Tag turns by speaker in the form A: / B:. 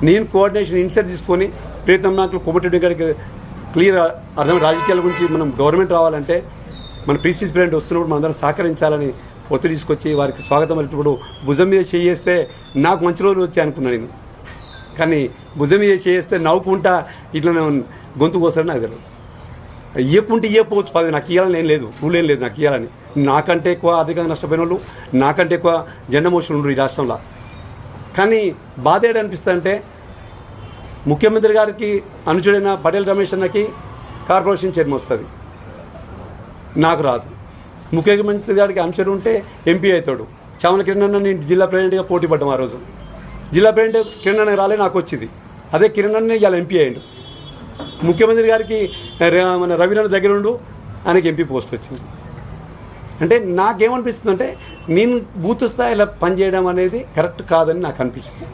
A: నేను coordination INCET తీసుకొని ప్రీతం నాయకులు కోమటిరెడ్డి గారికి క్లియర్ అర్థం రాజకీయాల గురించి మనం గవర్నమెంట్ రావాలంటే మన ప్రీసీస్ ప్రెసిడెంట్ వస్తున్నప్పుడు మనందరం సహకరించాలని ఒత్తిడి తీసుకొచ్చి వారికి స్వాగతం అలిపినప్పుడు భుజం మీద చేస్తే నాకు మంచి రోజులు వచ్చాయి అనుకున్నాను నేను. కానీ భుజం మీద చేస్తే నవ్వుకుంటా ఇట్లా గొంతు కోసారని నాకు తెలియదు. ఇవ్వకుంటే ఇవ్వకపోవచ్చు, పది నాకు ఇవ్వాలని ఏం లేదు, రూల్ ఏం లేదు నాకు ఇవ్వాలని. నాకంటే ఎక్కువ ఆర్థికంగా నష్టపోయిన వాళ్ళు, నాకంటే ఎక్కువ జెండా మోషన్ ఉండరు ఈ రాష్ట్రంలో. కానీ బాధ ఏడనిపిస్తుంది అంటే ముఖ్యమంత్రి గారికి అనుచుడైన పటేల్ రమేష్ అన్నకి కార్పొరేషన్ చైర్మన్ వస్తుంది, నాకు రాదు. ముఖ్యమంత్రి గారికి అనుచరు ఉంటే ఎంపీ అవుతాడు. చామల కిరణ్ అన్న నేను జిల్లా ప్రెసిడెంట్గా పోటీ పడ్డాం. ఆ రోజు జిల్లా ప్రెసిడెంట్ కిరణ్ అన్న రాలే, నాకు వచ్చింది. అదే కిరణ్ అన్న ఇవాళ ఎంపీ అయ్యాడు. ముఖ్యమంత్రి గారికి మన రవీనాథ్ దగ్గర ఉండు, ఆయనకి ఎంపీ పోస్ట్ వచ్చింది. అంటే నాకేమనిపిస్తుంది అంటే నేను బూత్ స్థాయిలో పనిచేయడం అనేది కరెక్ట్ కాదని నాకు అనిపిస్తుంది.